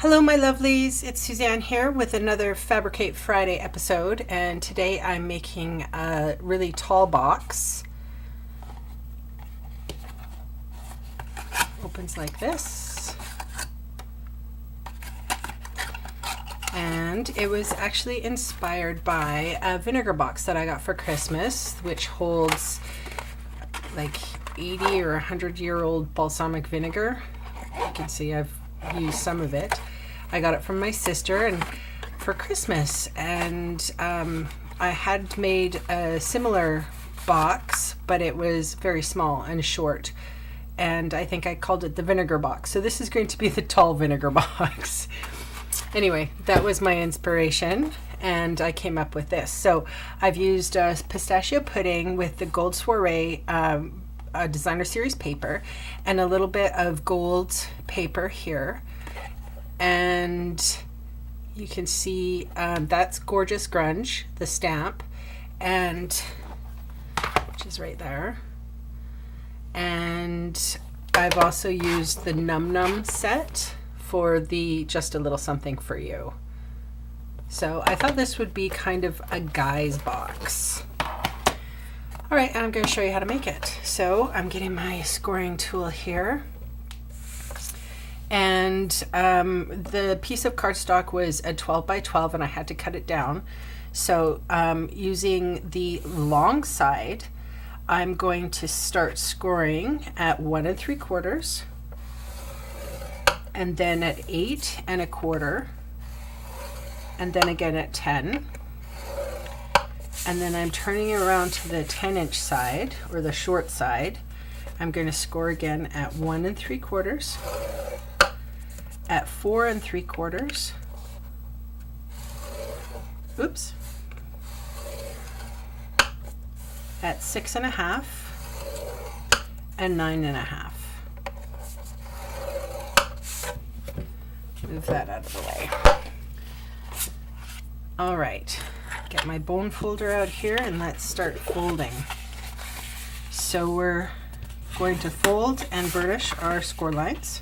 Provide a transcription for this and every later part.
Hello, my lovelies. It's Suzanne here with another Fabricate Friday episode, and today I'm making a really tall box. Opens like this. And it was actually inspired by a vinegar box that I got for Christmas, which holds like 80 or 100-year-old balsamic vinegar. You can see I've used some of it. I got it from my sister and for Christmas, and I had made a similar box, but it was very small and short, and I think I called it the vinegar box. So this is going to be the tall vinegar box. Anyway, that was my inspiration, and I came up with this. So I've used pistachio pudding with the Gold Soiree designer series paper and a little bit of gold paper here. And you can see that's Gorgeous Grunge, the stamp, and which is right there. And I've also used the Num Num set for the Just a Little Something for You. So I thought this would be kind of a guy's box. All right, I'm going to show you how to make it. So I'm getting my scoring tool here. And the piece of cardstock was a 12 by 12 and I had to cut it down. So using the long side, I'm going to start scoring at 1 3/4, and then at 8 1/4, and then again at 10. And then I'm turning it around to the 10-inch side, or the short side. I'm going to score again at 1 3/4, at 4 3/4, oops, at 6 1/2, and 9 1/2. Move that out of the way. All right, get my bone folder out here and let's start folding. So we're going to fold and burnish our score lines.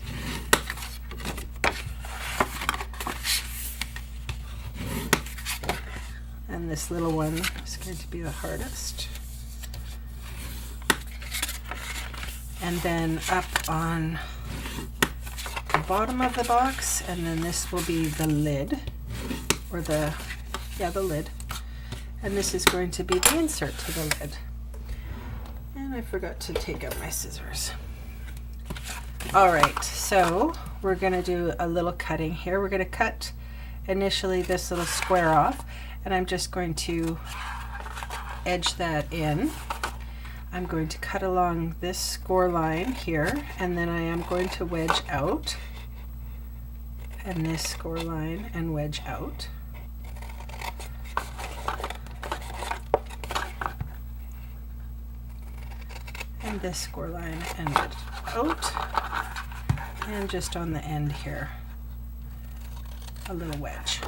And this little one is going to be the hardest. And then up on the bottom of the box, and then this will be the lid, or the lid. And this is going to be the insert to the lid. And I forgot to take out my scissors. All right, so we're going to do a little cutting here. We're going to cut initially this little square off, and I'm just going to edge that in. I'm going to cut along this score line here, and then I am going to wedge out, and this score line and wedge out. And this score line and wedge out, and just on the end here, a little wedge.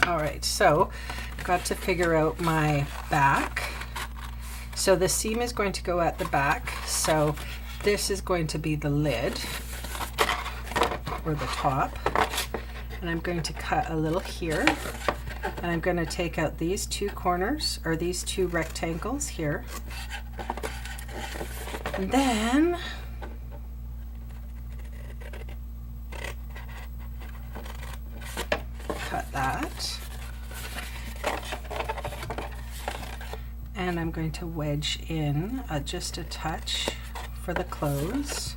All right, so I've got to figure out my back. So the seam is going to go at the back. So this is going to be the lid, or the top. And I'm going to cut a little here. And I'm going to take out these two corners, or these two rectangles here. And then cut that. And I'm going to wedge in just a touch for the close,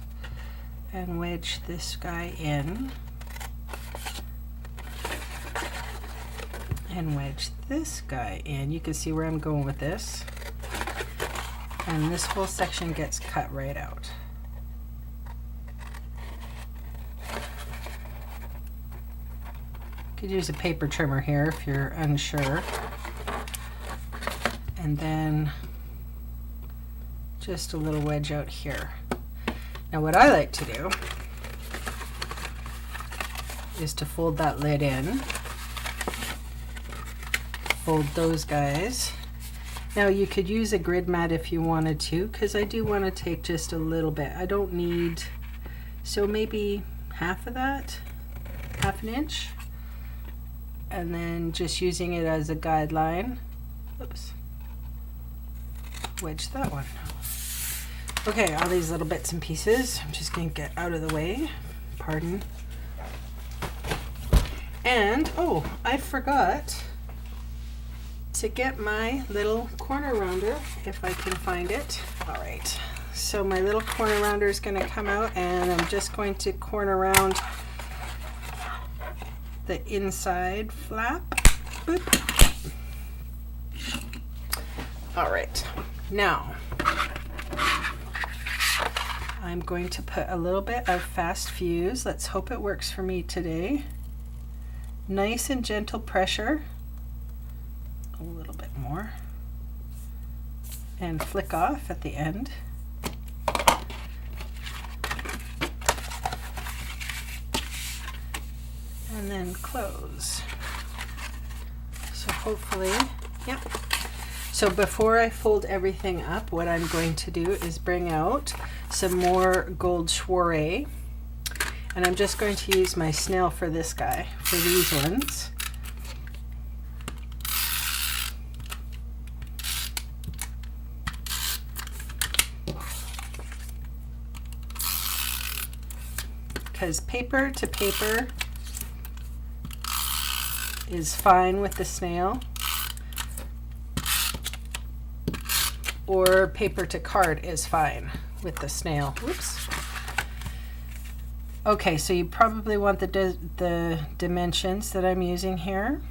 and wedge this guy in, and wedge this guy in. You can see where I'm going with this. And this whole section gets cut right out. You could use a paper trimmer here if you're unsure. And then just a little wedge out here. Now what I like to do is to fold that lid in, fold those guys. Now you could use a grid mat if you wanted to, because I do want to take just a little bit. I don't need, so maybe half of that. 1/2 inch, and then just using it as a guideline. Oops. Wedge that one. Okay, all these little bits and pieces, I'm just going to get out of the way. Pardon. And, oh, I forgot to get my little corner rounder, if I can find it. All right, so my little corner rounder is going to come out, and I'm just going to corner round the inside flap. Boop. All right, now I'm going to put a little bit of fast fuse. Let's hope it works for me today. Nice and gentle pressure. A little bit more. And flick off at the end. And then close. So hopefully, yep. So before I fold everything up, what I'm going to do is bring out some more gold soiree. And I'm just going to use my snail for this guy, for these ones. Because paper to paper is fine with the snail, or paper to card is fine with the snail. Whoops. Okay, so you probably want the dimensions that I'm using here.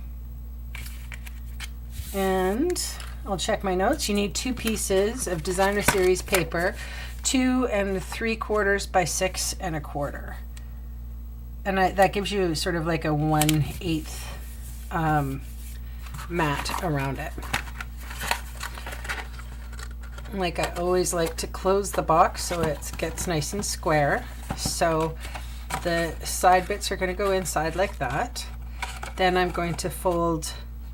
And I'll check my notes. You need 2 pieces of designer series paper, 2 3/4 by 6 1/4. And that gives you sort of like a 1/8 mat around it. Like I always like to close the box so it gets nice and square. So the side bits are going to go inside like that. Then I'm going to fold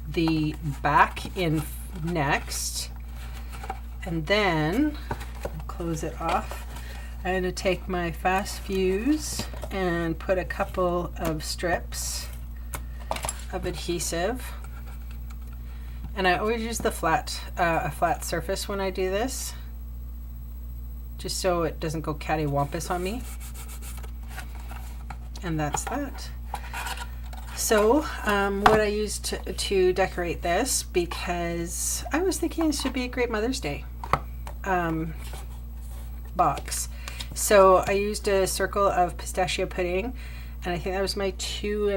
the back in next, and then close it off. I'm going to take my fast fuse and put a couple of strips of adhesive, and I always use the a flat surface when I do this, just so it doesn't go cattywampus on me. And that's that. So what I used to decorate this, because I was thinking this would be a great Mother's Day box. So I used a circle of pistachio pudding, and I think that was my 2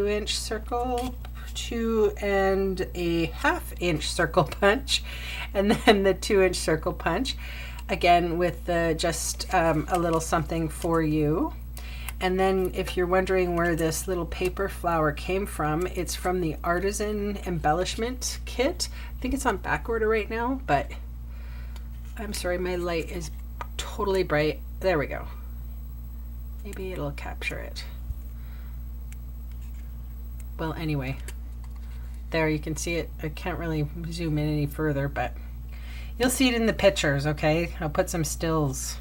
inch circle, 2 1/2 inch circle punch, and then the 2 inch circle punch, again with just a little something for you. And then if you're wondering where this little paper flower came from, it's from the Artisan Embellishment Kit. I think it's on back order right now, but I'm sorry, my light is totally bright. There we go. Maybe it'll capture it. Well, anyway, there you can see it. I can't really zoom in any further, but you'll see it in the pictures, okay? I'll put some stills.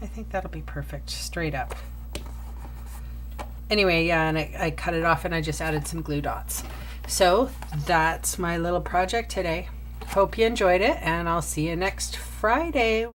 I think that'll be perfect, straight up. Anyway, yeah, and I cut it off and I just added some glue dots. So that's my little project today. Hope you enjoyed it, and I'll see you next Friday.